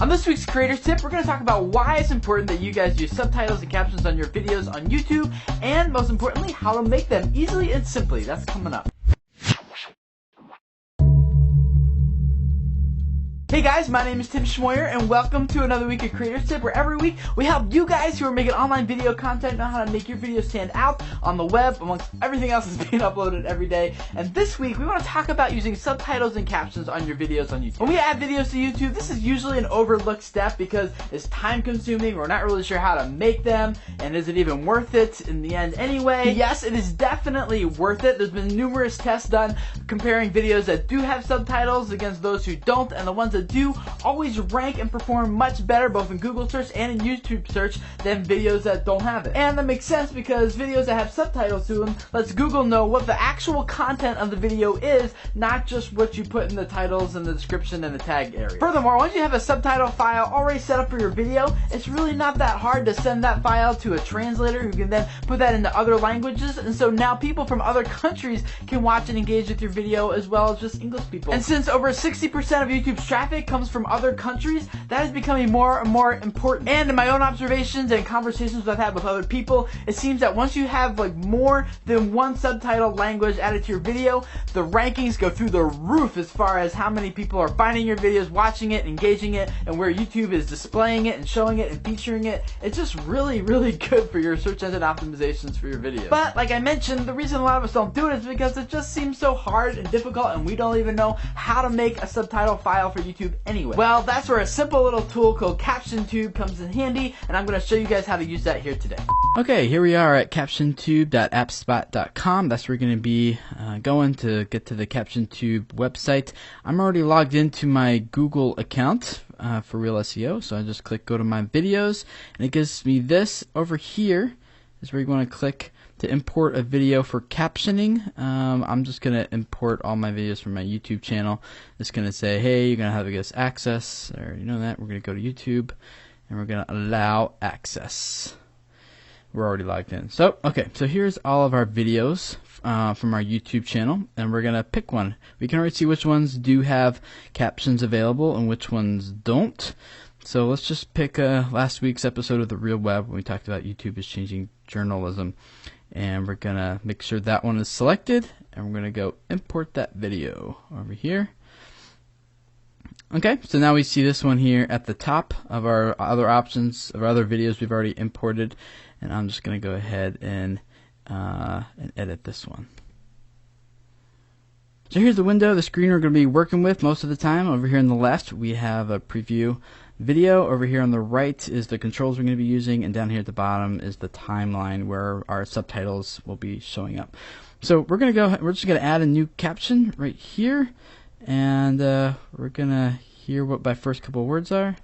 On this week's Creators Tip, we're going to talk about why it's important that you guys use subtitles and captions on your videos on YouTube, and most importantly, how to make them easily and simply. That's coming up. Hey guys, my name is Tim Schmoyer, and welcome to another week of Creators Tip, where every week we help you guys who are making online video content know how to make your videos stand out on the web amongst everything else that's being uploaded every day. And this week we want to talk about using subtitles and captions on your videos on YouTube. When we add videos to YouTube, this is usually an overlooked step because it's time consuming, we're not really sure how to make them, and is it even worth it in the end anyway? Yes, it is definitely worth it. There's been numerous tests done comparing videos that do have subtitles against those who don't, and the ones that do always rank and perform much better both in Google search and in YouTube search than videos that don't have it. And that makes sense because videos that have subtitles to them lets Google know what the actual content of the video is, not just what you put in the titles and the description and the tag area. Furthermore, once you have a subtitle file already set up for your video, it's really not that hard to send that file to a translator who can then put that into other languages, and so now people from other countries can watch and engage with your video as well as just English people. And since over 60% of YouTube's traffic comes from other countries, that is becoming more and more important. And in my own observations and conversations I've had with other people, it seems that once you have like more than one subtitle language added to your video, the rankings go through the roof as far as how many people are finding your videos, watching it, engaging it, and where YouTube is displaying it and showing it and featuring it. It's just really, really good for your search engine optimizations for your video. But like I mentioned, the reason a lot of us don't do it is because it just seems so hard and difficult, and we don't even know how to make a subtitle file for YouTube anyway. Well, that's where a simple little tool called CaptionTube comes in handy, and I'm going to show you guys how to use that here today. Okay, here we are at captiontube.appspot.com. That's where we're going to be going to get to the CaptionTube website. I'm already logged into my Google account for Real SEO, so I just click go to my videos, and it gives me this. Over here is where you want to click to import a video for captioning. I'm just going to import all my videos from my YouTube channel. It's going to say, hey, you're going to have this access, or you know that. We're going to go to YouTube, and we're going to allow access. We're already logged in. So, okay, so here's all of our videos from our YouTube channel, and we're going to pick one. We can already see which ones do have captions available and which ones don't. So let's just pick last week's episode of The Real Web when we talked about YouTube is changing journalism. And we're going to make sure that one is selected, and we're going to go import that video over here. Okay, so now we see this one here at the top of our other options, of our other videos we've already imported, and I'm just going to go ahead and edit this one. So here's the window, the screen we're going to be working with most of the time. Over here on the left, we have a preview video. Over here on the right is the controls we're going to be using, and down here at the bottom is the timeline where our subtitles will be showing up. So we're just going to add a new caption right here, and we're going to hear what my first couple of words are.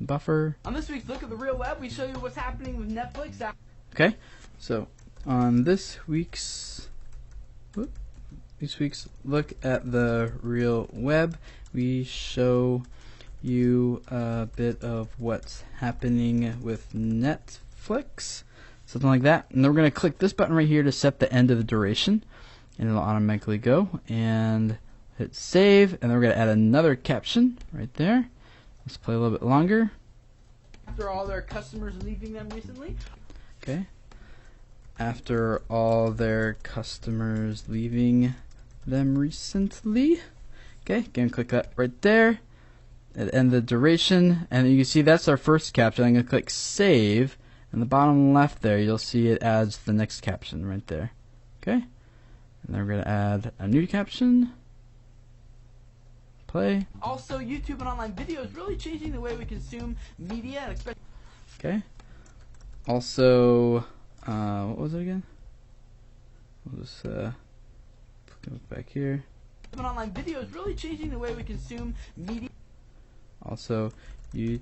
Buffer. On this week's Look at the Real Web, we show you what's happening with Netflix. Okay, so on this week's Look at the Real Web, we show you a bit of what's happening with Netflix, something like that. And then we're going to click this button right here to set the end of the duration, and it'll automatically go, and hit save, and then we're going to add another caption right there. Let's play a little bit longer. After all their customers leaving them recently. Okay. After all their customers leaving them recently. Okay, again, click that right there. And the duration, and you can see that's our first caption. I'm going to click save, and the bottom left there you'll see it adds the next caption right there. Okay, and then we're going to add a new caption. Play. Also, YouTube and online video is really changing the way we consume media, and especially. Okay. Also, what was it again? We'll just look back here. And online video is really changing the way we consume media. Also, YouTube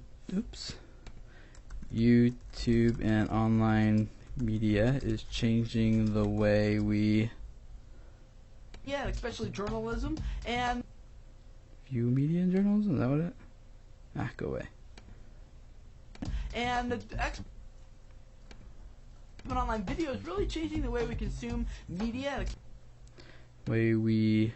and online media is changing the way we. Yeah, especially journalism and. View media and journalism? Is that what it? Go away. And the online video is really changing the way we consume media. Way we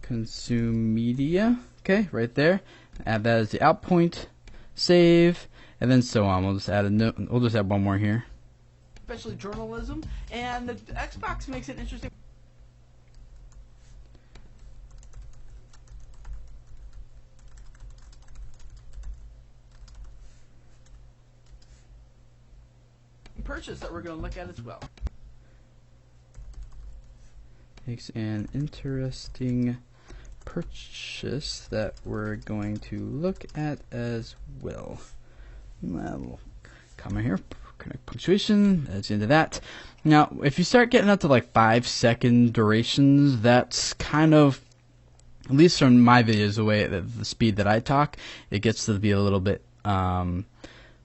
consume media. Okay, right there. Add that as the out point. Save, and then so on. We'll just add a note. We'll just add one more here. Especially journalism, and the Xbox makes it interesting. Purchase that we're going to look at as well. Makes an interesting purchase that we're going to look at as well. Little comment here, connect punctuation, that's into that. Now, if you start getting up to like 5-second durations, that's kind of, at least from my videos, the speed that I talk, it gets to be a little bit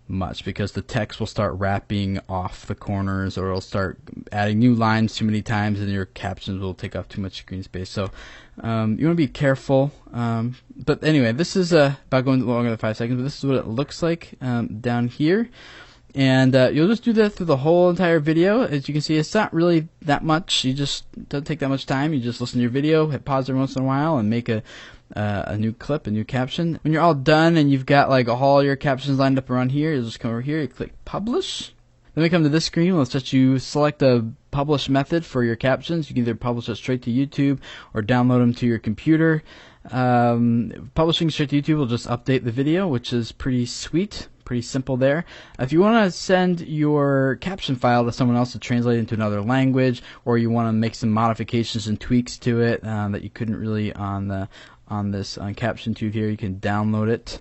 much, because the text will start wrapping off the corners, or it'll start adding new lines too many times, and your captions will take up too much screen space. So you want to be careful. But anyway, this is about going longer than 5 seconds, but this is what it looks like down here. And you'll just do that through the whole entire video. As you can see, it's not really that much. It doesn't take that much time. You just listen to your video, hit pause every once in a while, and make a new clip, a new caption. When you're all done and you've got like all your captions lined up around here, you'll just come over here, you click publish. Then we come to this screen. Let's let you select a publish method for your captions. You can either publish it straight to YouTube or download them to your computer. Publishing straight to YouTube will just update the video, which is pretty sweet. Pretty simple there. If you want to send your caption file to someone else to translate into another language, or you want to make some modifications and tweaks to it that you couldn't really on Caption Tube here, you can download it,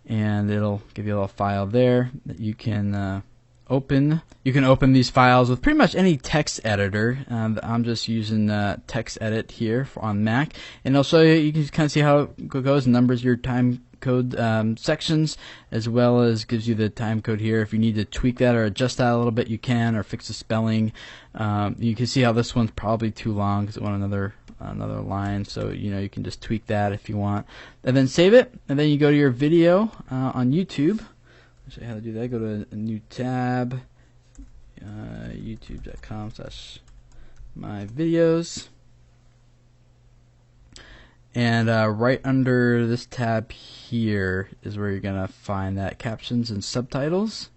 and it'll give you a little file there that you can open. You can open these files with pretty much any text editor. I'm just using Text Edit here on Mac, and it'll show you. You can kind of see how it goes, numbers your time code sections, as well as gives you the time code here. If you need to tweak that or adjust that a little bit, you can, or fix the spelling. You can see how this one's probably too long because it went another line, so you can just tweak that if you want, and then save it. And then you go to your video on YouTube. I'll show you how to do that. Go to a new tab, youtube.com/myvideos. And right under this tab here is where you're going to find that captions and subtitles.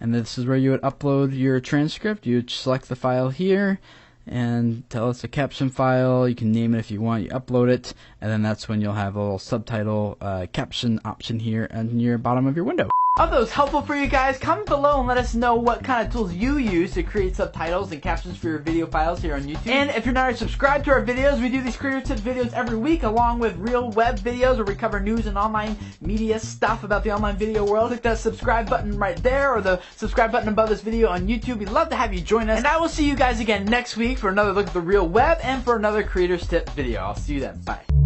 And this is where you would upload your transcript. You would select the file here and tell us a caption file. You can name it if you want. You upload it, and then that's when you'll have a little subtitle caption option here in your bottom of your window. I hope that was helpful for you guys. Comment below and let us know what kind of tools you use to create subtitles and captions for your video files here on YouTube. And if you're not already subscribed to our videos, we do these Creator Tips videos every week, along with real web videos where we cover news and online media stuff about the online video world. Click that subscribe button right there, or the subscribe button above this video on YouTube. We'd love to have you join us. And I will see you guys again next week for another look at the real web and for another Creator's Tip video. I'll see you then. Bye.